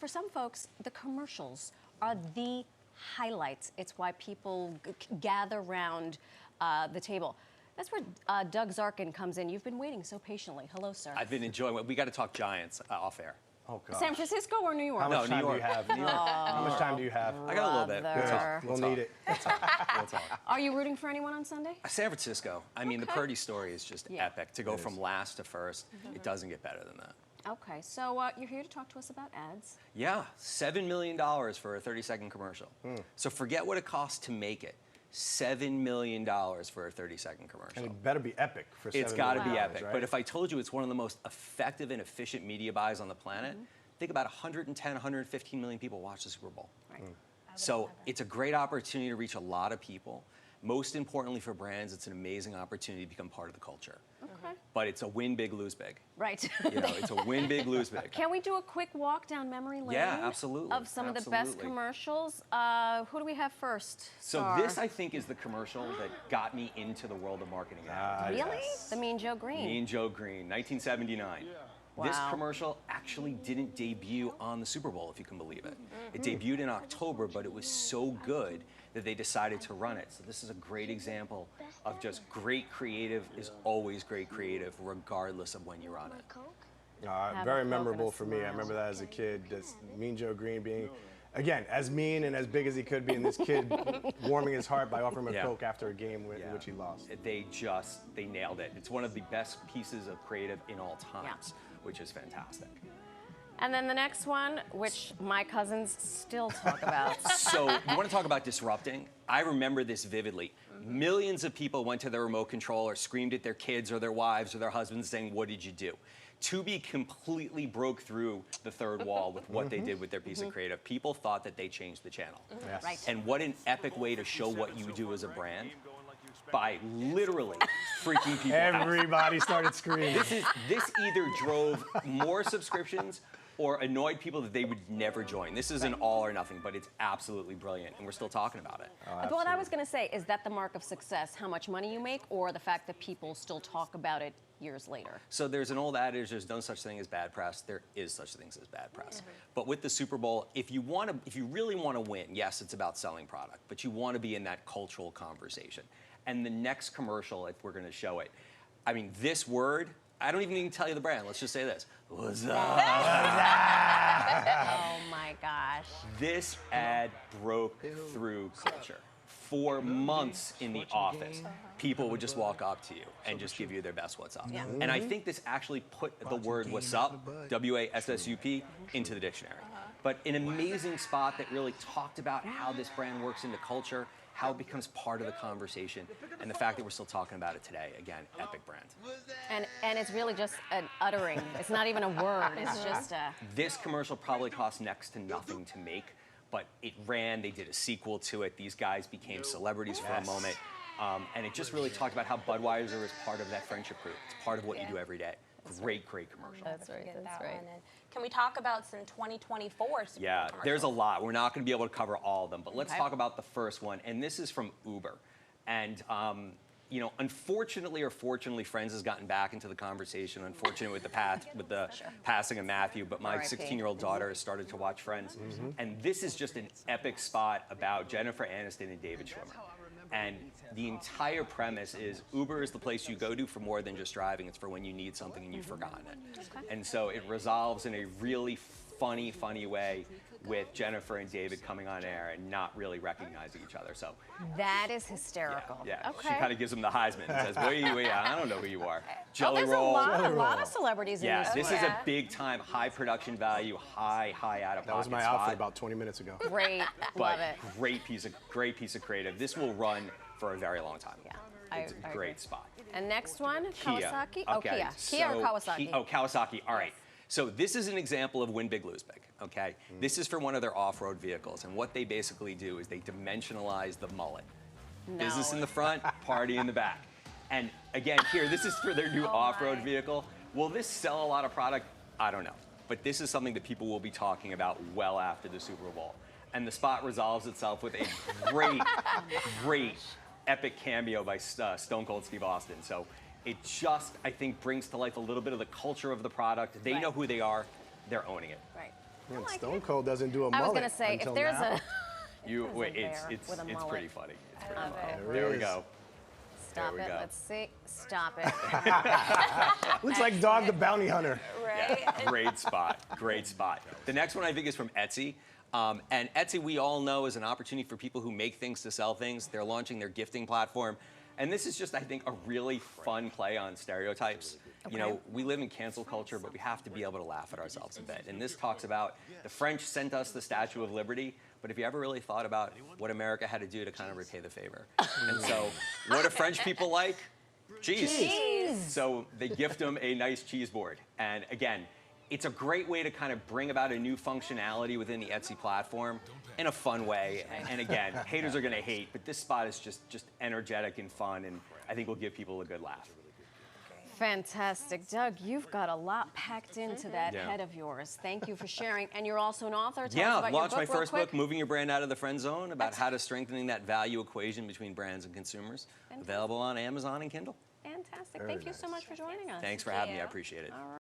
for some folks, the commercials are the highlights. It's why people gather around the table. That's where Doug Zarkin comes in. You've been waiting so patiently. Hello, sir. I've been enjoying it. We got to talk Giants off air. Oh, God. San Francisco or New York? How much No, time New do you York. have? New York. How much time do you have? I got a little bit. We'll talk. We'll need it. We'll talk. Are you rooting for anyone on Sunday? San Francisco. I mean, the Okay. Purdy story is just epic. To go from last to first, it doesn't get better than that. Okay, so you're here to talk to us about ads. Yeah, $7 million for a 30-second commercial. So forget what it costs to make it. $7 million for a 30-second commercial. And it better be epic for $7 It's got to million, be epic. right? But if I told you it's one of the most effective and efficient media buys on the planet, think about 110, 115 million people watch the Super Bowl. Right. So it's a great opportunity to reach a lot of people. Most importantly for brands, it's an amazing opportunity to become part of the culture. Okay. But it's a win big, lose big. Right. You know, it's a win big, lose big. Can we do a quick walk down memory lane? Yeah, absolutely. Of some of the best Absolutely. commercials. Who do we have first? So Star? this, I think, is the commercial that got me into the world of marketing. Really? Yes. The Mean Joe Green. Me and Joe Green, 1979. This Wow. commercial actually didn't debut on the Super Bowl, if you can believe it. It debuted in October, but it was so good that they decided to run it. So this is a great example of just great creative is always great creative, regardless of when you run it. Have a Very Coke memorable and a for me. I smile. remember that as a kid. That's Mean Joe Green being, again, as mean and as big as he could be, and this kid warming his heart by offering him a Yeah. Coke after a game in Yeah. which he lost. They nailed it. It's one of the best pieces of creative in all times, which is fantastic. And then the next one, which my cousins still talk about. So you want to talk about disrupting? I remember this vividly. Millions of people went to their remote control or screamed at their kids or their wives or their husbands saying, "What did you do?" Tubi completely broke through the third wall with what they did with their piece of creative. People thought that they changed the channel. Yes. Right. And what an epic way to show what you do as a brand by literally freaking people out. Everybody started screaming. This either drove more subscriptions or annoyed people that they would never join. This is an all or nothing, but it's absolutely brilliant, and we're still talking about it. What I was going to say, is that the mark of success, how much money you make, or the fact that people still talk about it years later? So there's an old adage, there's no such thing as bad press. There is such things as bad press. But with the Super Bowl, if you really want to win, yes, it's about selling product, but you want to be in that cultural conversation. And the next commercial, if we're going to show it, I mean, this word, I don't even need to tell you the brand. Let's just say this. What's up? Oh my gosh. This ad broke through culture. For months in the office, people would just walk up to you and just give you their best what's up. Yeah. And I think this actually put the word what's up, W-A-S-S-U-P, into the dictionary. But an amazing spot that really talked about how this brand works into culture, how it becomes part of the conversation, and the fact that we're still talking about it today. Again, epic brand. And it's really just an uttering. It's not even a word. It's just a... This commercial probably cost next to nothing to make, but it ran, they did a sequel to it, these guys became celebrities for a moment, and it just really talked about how Budweiser is part of that friendship group. It's part of what you do every day. Great commercial. That's right, that's right. And can we talk about some 2024 Super Yeah, Bowl there's a commercials? lot. We're not going to be able to cover all of them, but let's Okay. talk about the first one, and this is from Uber. And you know, unfortunately or fortunately, Friends has gotten back into the conversation. Unfortunately with the passing of Matthew, but my R.I.P. 16-year-old daughter has started to watch Friends. And this is just an epic spot about Jennifer Aniston and David Schwimmer. And the entire premise is Uber is the place you go to for more than just driving. It's for when you need something and you've forgotten it. And so it resolves in a really funny way with Jennifer and David coming on air and not really recognizing each other. So That is hysterical. yeah, Okay. she kind of gives him the Heisman and says, wait, I don't know who you are. Oh, Jelly there's roll. a lot of celebrities in Yeah, this. this one. is a big time, high production value, high out of pocket That was my spot. outfit about 20 minutes ago. Great. But Love it. great piece of creative. This will run for a very long time. Yeah, It's a I great agree. spot. And next one, Kia. Kawasaki? Oh, Okay, Kia or so Kawasaki? Kawasaki. All right. So this is an example of win big, lose big. Okay. This is for one of their off-road vehicles, and what they basically do is they dimensionalize the mullet. Business in the front, party in the back. And again, here, this is for their new off-road vehicle. Will this sell a lot of product? I don't know. But this is something that people will be talking about well after the Super Bowl. And the spot resolves itself with a great epic cameo by Stone Cold Steve Austin. So it just, I think, brings to life a little bit of the culture of the product. They Right. know who they are. They're owning it. Right. Man, like Stone it. Cold doesn't do a I was mullet gonna say, if until there's now. You wait. bear It's with a it's mullet. pretty funny. It's pretty love funny. it. There There it we is. go. Stop we it. go. Let's see. Stop it. Looks like Dog the Bounty Hunter. Right? Yeah, great spot. Great spot. The next one I think is from Etsy. And Etsy, we all know, is an opportunity for people who make things to sell things. They're launching their gifting platform. And this is just, I think, a really fun play on stereotypes. You know, we live in cancel culture, but we have to be able to laugh at ourselves a bit. And this talks about the French sent us the Statue of Liberty, but have you ever really thought about what America had to do to kind of repay the favor? And so, what do French people like? Cheese. Cheese. So they gift them a nice cheese board. And again, it's a great way to kind of bring about a new functionality within the Etsy platform in a fun way. And again, haters are going to hate, but this spot is just energetic and fun, and I think will give people a good laugh. Fantastic. Doug, you've got a lot packed into that Yeah. head of yours. Thank you for sharing. And you're also an author. Tell us Yeah, about launched your my book real first quick. book, Moving Your Brand Out of the Friend Zone, about how to strengthening that value equation between brands and consumers. Available on Amazon and Kindle. Fantastic. Very Thank you so nice. much for joining us. Thanks for having me. I you. appreciate it. All right.